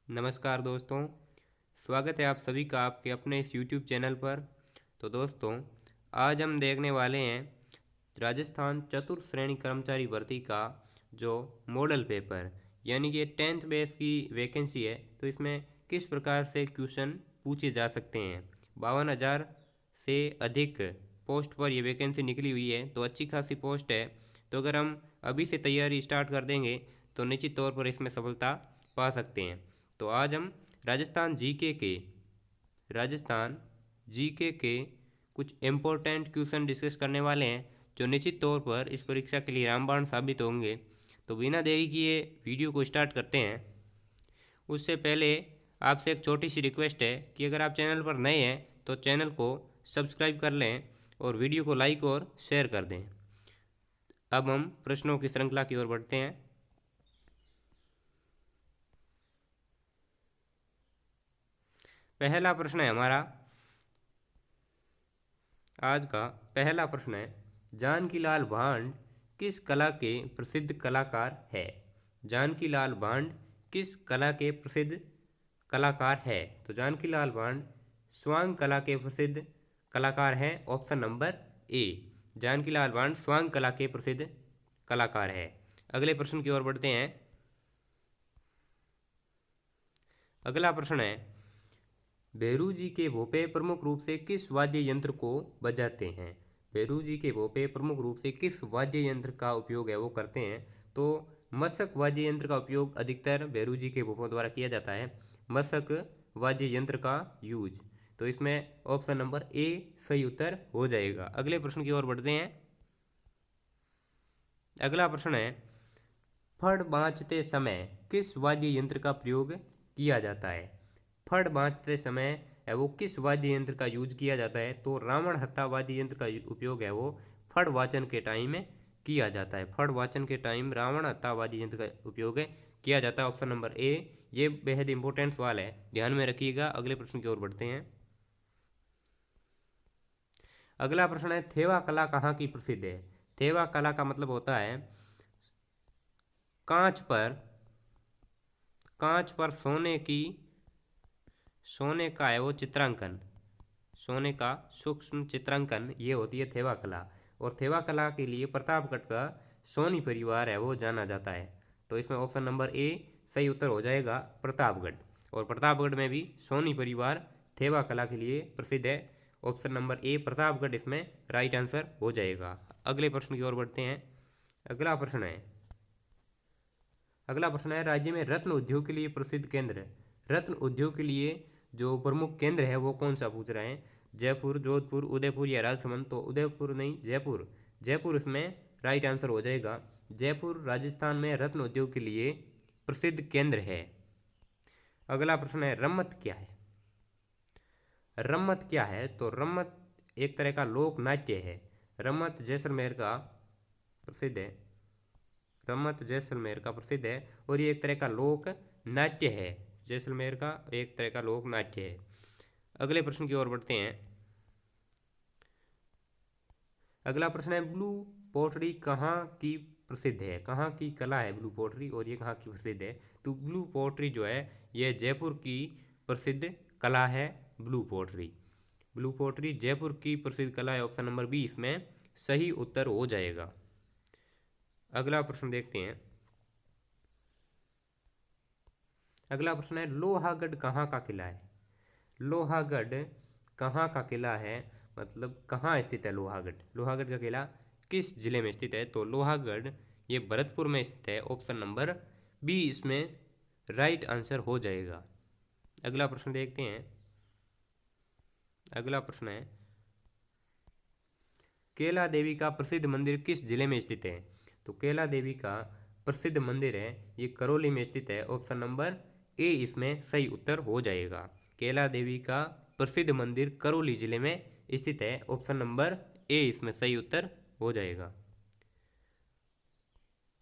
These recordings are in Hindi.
नमस्कार दोस्तों, स्वागत है आप सभी का आपके अपने इस यूट्यूब चैनल पर। तो दोस्तों, आज हम देखने वाले हैं राजस्थान चतुर्थ श्रेणी कर्मचारी भर्ती का जो मॉडल पेपर यानी कि 10th बेस की वैकेंसी है। तो इसमें किस प्रकार से क्वेश्चन पूछे जा सकते हैं। 52,000 से अधिक पोस्ट पर यह वैकेंसी निकली हुई है, तो अच्छी खासी पोस्ट है। तो अगर हम अभी से तैयारी स्टार्ट कर देंगे तो निश्चित तौर पर इसमें सफलता पा सकते हैं। तो आज हम राजस्थान जीके के कुछ इम्पोर्टेंट क्वेश्चन डिस्कस करने वाले हैं, जो निश्चित तौर पर इस परीक्षा के लिए रामबाण साबित होंगे। तो बिना देरी किए वीडियो को स्टार्ट करते हैं। उससे पहले आपसे एक छोटी सी रिक्वेस्ट है कि अगर आप चैनल पर नए हैं तो चैनल को सब्सक्राइब कर लें और वीडियो को लाइक और शेयर कर दें। अब हम प्रश्नों की श्रृंखला की ओर बढ़ते हैं। पहला प्रश्न है हमारा, आज का पहला प्रश्न है, जानकीलाल भांड किस कला के प्रसिद्ध कलाकार है। जानकीलाल भांड किस कला के प्रसिद्ध कलाकार है। तो जानकीलाल भांड स्वांग कला के प्रसिद्ध कलाकार हैं। ऑप्शन नंबर ए, जानकीलाल भांड स्वांग कला के प्रसिद्ध कलाकार है। अगले प्रश्न की ओर बढ़ते हैं। अगला प्रश्न है, भैरू जी के भोपे प्रमुख रूप से किस वाद्य यंत्र को बजाते हैं। भैरू जी के भोपे प्रमुख रूप से किस वाद्य यंत्र का उपयोग है वो करते हैं। तो मशक वाद्य यंत्र का उपयोग अधिकतर भैरू जी के भोपों द्वारा किया जाता है। मशक वाद्य यंत्र का यूज। तो इसमें ऑप्शन नंबर ए सही उत्तर हो जाएगा। अगले प्रश्न की ओर बढ़ते हैं। अगला प्रश्न है, फड़ बाँचते समय किस वाद्य यंत्र का प्रयोग किया जाता है। फड़ बाँचते समय है वो किस वाद्य यंत्र का यूज किया जाता है। तो रावण हत्था वाद्य यंत्र का उपयोग है वो फड़ वाचन के टाइम में किया जाता है। फड़ वाचन के टाइम रावण हत्था वाद्य यंत्र का उपयोग किया जाता है। Option number A. ये बेहद इंपॉर्टेंट सवाल है, ध्यान में रखिएगा। अगले प्रश्न की ओर बढ़ते हैं। अगला प्रश्न है, थेवा कला कहाँ की प्रसिद्ध है। थेवा कला का मतलब होता है कांच पर सोने का है वो चित्रांकन, सोने का सूक्ष्म चित्रांकन, ये होती है थेवा कला। और थेवा कला के लिए प्रतापगढ़ का सोनी परिवार है वो जाना जाता है। तो इसमें ऑप्शन नंबर ए सही उत्तर हो जाएगा, प्रतापगढ़। और प्रतापगढ़ में भी सोनी परिवार थेवा कला के लिए प्रसिद्ध है। ऑप्शन नंबर ए प्रतापगढ़ इसमें राइट आंसर हो जाएगा। अगले प्रश्न की ओर बढ़ते हैं। अगला प्रश्न है, राज्य में रत्न उद्योग के लिए प्रसिद्ध केंद्र, रत्न उद्योग के लिए जो प्रमुख केंद्र है वो कौन सा पूछ रहे हैं। जयपुर, जोधपुर, उदयपुर या राजसमंद। तो उदयपुर नहीं, जयपुर। जयपुर इसमें राइट आंसर हो जाएगा। जयपुर राजस्थान में रत्न उद्योग के लिए प्रसिद्ध केंद्र है। अगला प्रश्न है, रम्मत क्या है। रम्मत क्या है। तो रम्मत एक तरह का लोक नाट्य है। रम्मत जैसलमेर का प्रसिद्ध है। रम्मत जैसलमेर का प्रसिद्ध है और ये एक तरह का लोक नाट्य है। जैसलमेर का एक तरह का लोक नाट्य है। अगले प्रश्न की ओर बढ़ते हैं। अगला प्रश्न है, ब्लू पोट्री कहाँ की प्रसिद्ध है। कहाँ की कला है ब्लू पोट्री और ये कहाँ की प्रसिद्ध है। तो ब्लू पोट्री जो है ये जयपुर की प्रसिद्ध कला है। ब्लू पोट्री जयपुर की प्रसिद्ध कला है। ऑप्शन नंबर बी इसमें सही उत्तर हो जाएगा। अगला प्रश्न देखते हैं। अगला प्रश्न है, लोहागढ़ कहाँ का किला है। लोहागढ़ कहाँ का किला है, मतलब कहाँ स्थित है लोहागढ़। लोहागढ़ का किला किस जिले में स्थित है। तो लोहागढ़ ये भरतपुर में स्थित है। ऑप्शन नंबर बी इसमें राइट आंसर हो जाएगा। अगला प्रश्न देखते हैं। अगला प्रश्न है, केला देवी का प्रसिद्ध मंदिर किस जिले में स्थित है। तो केला देवी का प्रसिद्ध मंदिर है ये करौली में स्थित है। ऑप्शन नंबर ए इसमें सही उत्तर हो जाएगा। केला देवी का प्रसिद्ध मंदिर करौली जिले में स्थित है। ऑप्शन नंबर ए इसमें सही उत्तर हो जाएगा।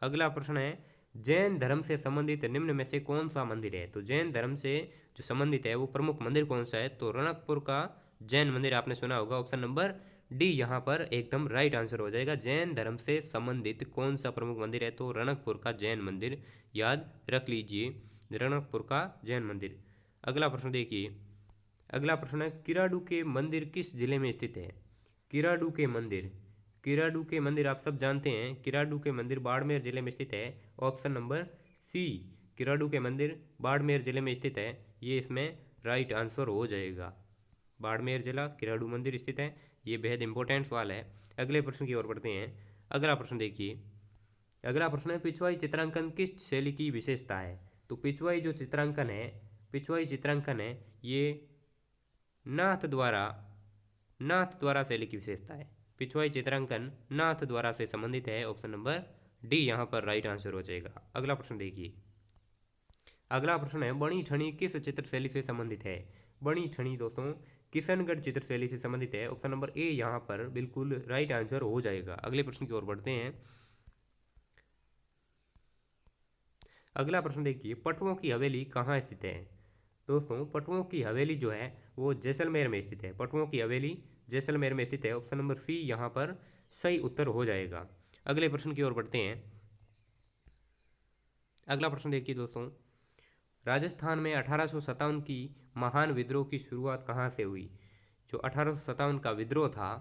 अगला प्रश्न है, जैन धर्म से संबंधित निम्न में से कौन सा मंदिर है। तो जैन धर्म से जो संबंधित है वो प्रमुख मंदिर कौन सा है। तो रणकपुर का जैन मंदिर आपने सुना होगा। ऑप्शन नंबर डी यहाँ पर एकदम राइट आंसर हो जाएगा। जैन धर्म से संबंधित कौन सा प्रमुख मंदिर है। तो रणकपुर का जैन मंदिर याद रख लीजिए। रणकपुर का जैन मंदिर। अगला प्रश्न देखिए, अगला प्रश्न है किराडू के मंदिर किस जिले में स्थित है? किराडू के मंदिर, किराडू के मंदिर आप सब जानते हैं, किराडू के मंदिर बाड़मेर जिले में स्थित है। ऑप्शन नंबर सी, किराडू के मंदिर बाड़मेर जिले में स्थित है, ये इसमें राइट आंसर हो जाएगा। बाड़मेर जिला, किराडू मंदिर स्थित है, ये बेहद इंपॉर्टेंट सवाल है। अगले प्रश्न की ओर बढ़ते हैं। अगला प्रश्न देखिए, अगला प्रश्न है पिछवाई चित्रांकन किस शैली की विशेषता है? तो पिछवाई जो चित्रांकन है, पिछवाई चित्रांकन है, ये नाथ द्वारा शैली की विशेषता है। पिछवाई चित्रांकन नाथ द्वारा से संबंधित है। ऑप्शन नंबर डी यहाँ पर राइट आंसर हो जाएगा। अगला प्रश्न देखिए, अगला प्रश्न है बणी ठणी किस चित्र शैली से संबंधित है? बणी ठणी दोस्तों किशनगढ़ चित्र शैली से संबंधित है। ऑप्शन नंबर ए यहाँ पर बिल्कुल राइट आंसर हो जाएगा। अगले प्रश्न की ओर बढ़ते हैं। अगला प्रश्न देखिए, पटुओं की हवेली कहाँ स्थित है? दोस्तों पटुओं की हवेली जो है वो जैसलमेर में स्थित है। पटुओं की हवेली जैसलमेर में स्थित है। ऑप्शन नंबर सी यहाँ पर सही उत्तर हो जाएगा। अगले प्रश्न की ओर बढ़ते हैं। अगला प्रश्न देखिए दोस्तों, राजस्थान में 1857 की महान विद्रोह की शुरुआत कहाँ से हुई? जो 1857 का विद्रोह था,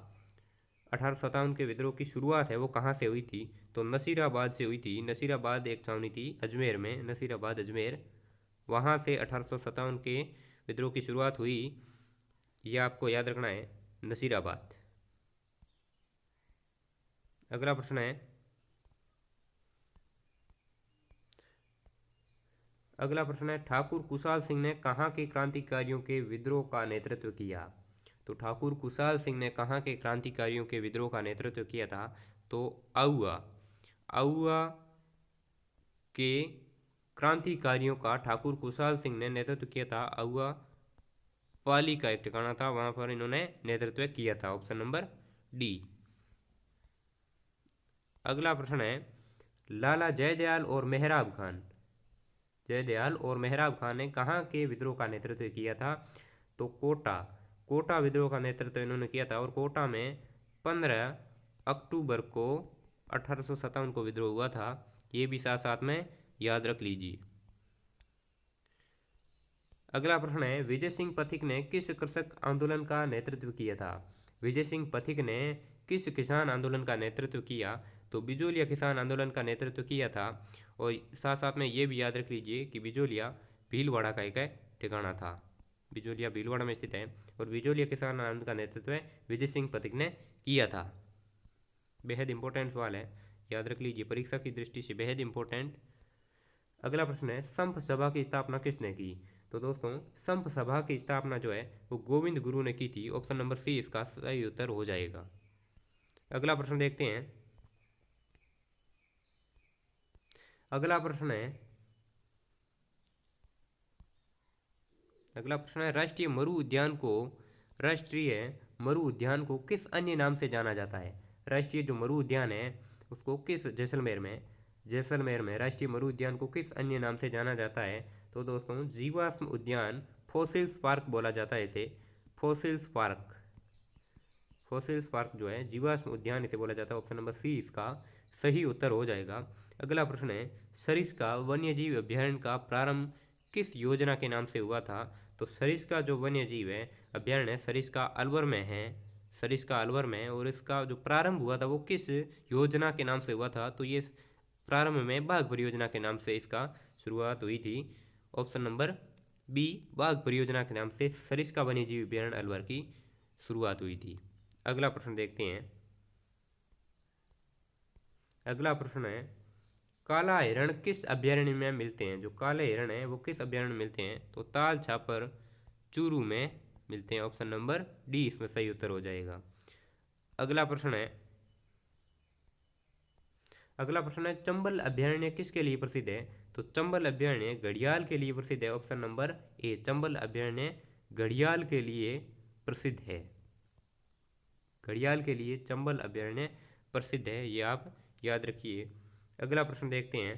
1857 के विद्रोह की शुरुआत है वो कहाँ से हुई थी? तो नसीराबाद से हुई थी। नसीराबाद एक छावनी थी अजमेर में, नसीराबाद अजमेर, वहाँ से 1857 के विद्रोह की शुरुआत हुई। ये आपको याद रखना है, नसीराबाद। अगला प्रश्न है, अगला प्रश्न है ठाकुर कुशाल सिंह ने कहाँ के क्रांतिकारियों के विद्रोह का नेतृत्व किया? तो ठाकुर कुशाल सिंह ने कहाँ के क्रांतिकारियों के विद्रोह का नेतृत्व किया था? तो आउआ, आउआ के क्रांतिकारियों का ठाकुर कुशाल सिंह ने नेतृत्व किया था। आउआ पाली का एक ठिकाना था, वहां पर इन्होंने नेतृत्व किया था। Option number D. अगला प्रश्न है लाला जयदयाल और मेहराब खान, जयदयाल और मेहराब खान ने कहाँ के विद्रोह का नेतृत्व किया था? तो कोटा, कोटा विद्रोह का नेतृत्व इन्होंने किया था। और कोटा में 15 अक्टूबर को 1857 को विद्रोह हुआ था। ये भी साथ साथ में याद रख लीजिए। अगला प्रश्न है विजय सिंह पथिक ने किस कृषक आंदोलन का नेतृत्व किया था? विजय सिंह पथिक ने किस किसान आंदोलन का नेतृत्व किया? तो बिजोलिया किसान आंदोलन का नेतृत्व किया था। और साथ साथ में ये भी याद रख लीजिए कि बिजोलिया भीलवाड़ा का एक ठिकाना था, बिजोलिया भीलवाड़ा में स्थित है। और बिजोलिया किसान आंदोलन का नेतृत्व विजय सिंह पथिक ने किया था। बेहद इंपॉर्टेंट सवाल है, याद रख लीजिए, परीक्षा की दृष्टि से बेहद इंपॉर्टेंट। अगला प्रश्न है संप सभा की स्थापना किसने की? तो दोस्तों संप सभा की स्थापना जो है वो गोविंद गुरु ने की थी। ऑप्शन नंबर सी इसका सही उत्तर हो जाएगा। अगला प्रश्न देखते हैं। अगला प्रश्न है, अगला प्रश्न है राष्ट्रीय मरु उद्यान को, राष्ट्रीय मरु उद्यान को किस अन्य नाम से जाना जाता है? राष्ट्रीय जो मरु उद्यान है उसको किस, जैसलमेर में, जैसलमेर में राष्ट्रीय मरु उद्यान को किस अन्य नाम से जाना जाता है? तो दोस्तों जीवाश्म उद्यान, फॉसिल्स पार्क बोला जाता है इसे, फॉसिल्स पार्क, फॉसिल्स पार्क जो है जीवाश्म उद्यान इसे बोला जाता है। ऑप्शन नंबर सी इसका सही उत्तर हो जाएगा। अगला प्रश्न है सरिस्का वन्यजीव अभ्यारण्य का प्रारंभ किस योजना के नाम से हुआ था? तो सरिस्का जो वन्यजीव है अभ्यारण्य सरिस्का अलवर में है, सरिस्का अलवर में, और इसका जो प्रारंभ हुआ था वो किस योजना के नाम से हुआ था? तो ये प्रारंभ में बाघ परियोजना के नाम से इसका शुरुआत हुई थी। ऑप्शन नंबर बी, बाघ परियोजना के नाम से सरिस्का वन्यजीव अभ्यारण्य अलवर की शुरुआत हुई थी। अगला प्रश्न देखते हैं। अगला प्रश्न है काला हिरण किस अभ्यारण्य में मिलते हैं? जो काले हिरण है वो किस अभ्यारण्य में मिलते हैं? तो ताल छापर चूरू में मिलते हैं। ऑप्शन नंबर डी इसमें सही उत्तर हो जाएगा। अगला प्रश्न है, अगला प्रश्न है चंबल अभ्यारण्य किसके लिए प्रसिद्ध है? तो चंबल अभ्यारण्य घड़ियाल के लिए प्रसिद्ध है। ऑप्शन नंबर ए, चंबल अभ्यारण्य घड़ियाल के लिए प्रसिद्ध है, घड़ियाल के लिए चंबल अभ्यारण्य प्रसिद्ध है, ये आप याद रखिए। अगला प्रश्न देखते हैं।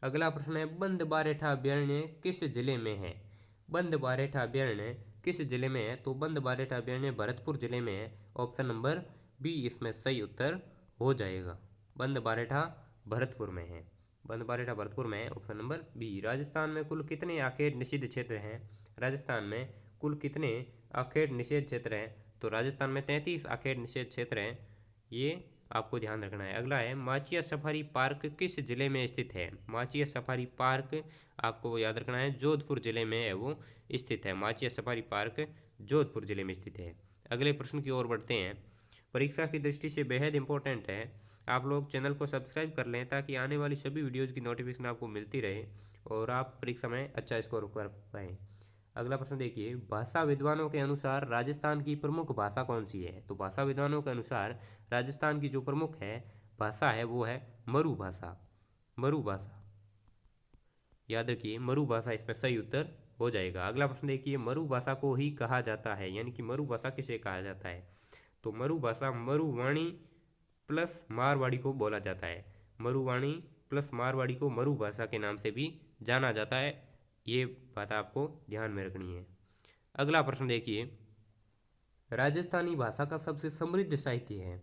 अगला प्रश्न है बंद बारेठा अभ्यारण्य किस जिले में है? बंद बारेठा अभ्यारण्य किस जिले में है? तो बंद बारेठा अभ्यारण्य भरतपुर जिले में है। ऑप्शन नंबर बी इसमें सही उत्तर हो जाएगा। बंद बारेठा भरतपुर में है। बंदपारेटा भरतपुर में है, ऑप्शन नंबर बी। राजस्थान में कुल कितने आखेट निषिद्ध क्षेत्र हैं? राजस्थान में कुल कितने आखेट निषेध क्षेत्र हैं? तो राजस्थान में 33 आखेट निषेध क्षेत्र हैं, ये आपको ध्यान रखना है। अगला है माचिया सफारी पार्क किस जिले में स्थित है? माचिया सफारी पार्क आपको याद रखना है जोधपुर जिले में है वो स्थित है। माचिया सफारी पार्क जोधपुर जिले में स्थित है। अगले प्रश्न की ओर बढ़ते हैं। परीक्षा की दृष्टि से बेहद इंपॉर्टेंट है, आप लोग चैनल को सब्सक्राइब कर लें ताकि आने वाली सभी वीडियोज़ की नोटिफिकेशन आपको मिलती रहे और आप परीक्षा में अच्छा स्कोर कर पाएँ। अगला प्रश्न देखिए, भाषा विद्वानों के अनुसार राजस्थान की प्रमुख भाषा कौन सी है? तो भाषा विद्वानों के अनुसार राजस्थान की जो प्रमुख है भाषा है वो है मरु भाषा। मरु भाषा याद रखिए, मरु भाषा इसमें सही उत्तर हो जाएगा। अगला प्रश्न देखिए, मरु भाषा को ही कहा जाता है, यानी कि मरु भाषा किसे कहा जाता है? तो मरु भाषा मरुवाणी प्लस मारवाड़ी को बोला जाता है। मरुवाणी प्लस मारवाड़ी को मरु भाषा के नाम से भी जाना जाता है, ये बात आपको ध्यान में रखनी है। अगला प्रश्न देखिए, राजस्थानी भाषा का सबसे समृद्ध साहित्य है,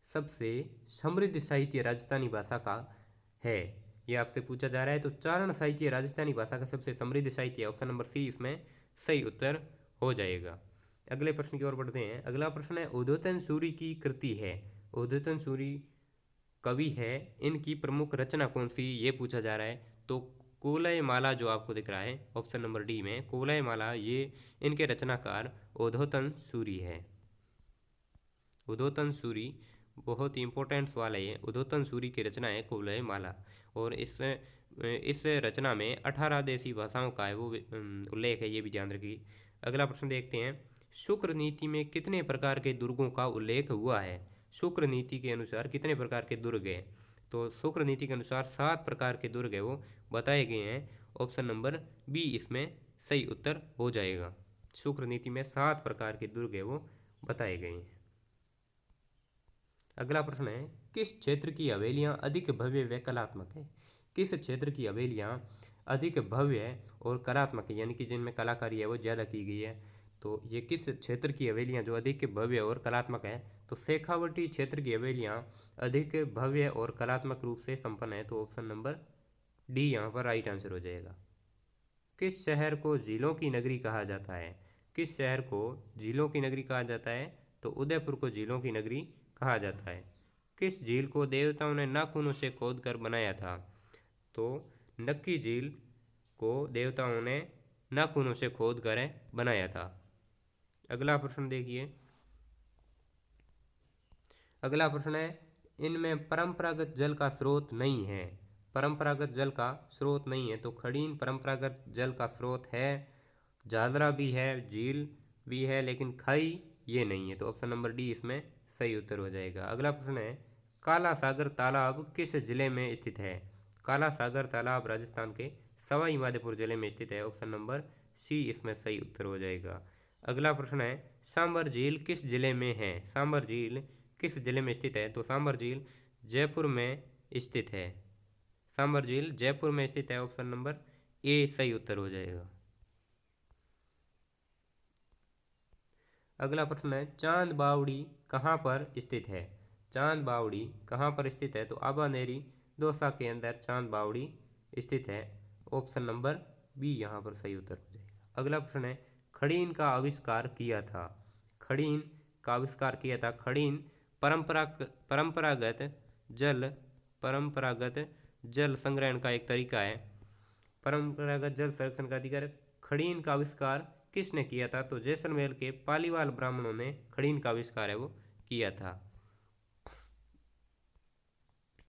सबसे समृद्ध साहित्य राजस्थानी भाषा का है, ये आपसे पूछा जा रहा है। तो चारण साहित्य राजस्थानी भाषा का सबसे समृद्ध साहित्य है, ऑप्शन नंबर सी इसमें सही उत्तर हो जाएगा। अगले प्रश्न की ओर बढ़ते हैं। अगला प्रश्न है, उद्योतन सूरी की कृति है, उद्योतन सूरी कवि है, इनकी प्रमुख रचना कौन सी, ये पूछा जा रहा है। तो कुवलय माला जो आपको दिख रहा है ऑप्शन नंबर डी में, कुवलय माला, ये इनके रचनाकार उद्योतन सूरी है। उद्योतन सूरी बहुत ही इंपॉर्टेंट सवाल है ये। उद्योतन सूरी की रचना है कुवलय माला और इस रचना में 18 देसी भाषाओं का है वो उल्लेख है, ये भी ध्यान रखिए। अगला प्रश्न देखते हैं, शुक्र नीति में कितने प्रकार के दुर्गों का उल्लेख हुआ है? शुक्र नीति के अनुसार कितने प्रकार के दुर्ग हैं? तो शुक्र नीति के अनुसार 7 प्रकार के दुर्ग है वो बताए गए हैं, ऑप्शन नंबर बी इसमें सही उत्तर हो जाएगा। शुक्र नीति में 7 प्रकार के दुर्ग है वो बताए गए हैं। अगला प्रश्न है, किस क्षेत्र की हवेलियाँ अधिक भव्य व कलात्मक है? किस क्षेत्र की हवेलियाँ अधिक भव्य और कलात्मक है, यानी कि जिनमें कलाकारी है वो ज़्यादा की गई है? तो ये किस क्षेत्र की हवेलियाँ जो अधिक भव्य और कलात्मक है? तो शेखावटी क्षेत्र की हवेलियाँ अधिक भव्य और कलात्मक रूप से संपन्न है, तो ऑप्शन नंबर डी यहाँ पर राइट आंसर हो जाएगा। किस शहर को झीलों की नगरी कहा जाता है? किस शहर को झीलों की नगरी कहा जाता है? तो उदयपुर को झीलों की नगरी कहा जाता है। किस झील को देवताओं ने नाखूनों से खोद कर बनाया था? तो नक्की झील को देवताओं ने नाखूनों से खोद कर बनाया था। अगला प्रश्न देखिए, अगला प्रश्न है, इनमें परंपरागत जल का स्रोत नहीं है, परंपरागत जल का स्रोत नहीं है। तो खड़ीन परंपरागत जल का स्रोत है, जादरा भी है, झील भी है, लेकिन खाई ये नहीं है, तो ऑप्शन नंबर डी इसमें सही उत्तर हो जाएगा। अगला प्रश्न है, काला सागर तालाब किस जिले में स्थित है? काला सागर तालाब राजस्थान के सवाई माधोपुर जिले में स्थित है, ऑप्शन नंबर सी इसमें सही उत्तर हो जाएगा। अगला प्रश्न है, सांबर झील किस जिले में है? सांबर झील किस जिले में स्थित है? तो सांबर झील जयपुर में स्थित है, सांबर झील जयपुर में स्थित है, ऑप्शन नंबर ए सही उत्तर हो जाएगा। अगला प्रश्न है, चांद बावड़ी कहाँ पर स्थित है? चांद बावड़ी कहाँ पर स्थित है? तो आबानेरी दौसा के अंदर चांद बावड़ी स्थित है, ऑप्शन नंबर बी यहाँ पर सही उत्तर हो जाएगा। अगला प्रश्न है, खड़ीन का आविष्कार किया था, खड़ीन का आविष्कार किया था। खड़ीन परंपरागत जल संग्रहण का एक तरीका है, परंपरागत जल संरक्षण का अधिकार। खड़ीन का आविष्कार किसने किया था? तो जैसलमेर के पालीवाल ब्राह्मणों ने खड़ीन का आविष्कार है वो किया था।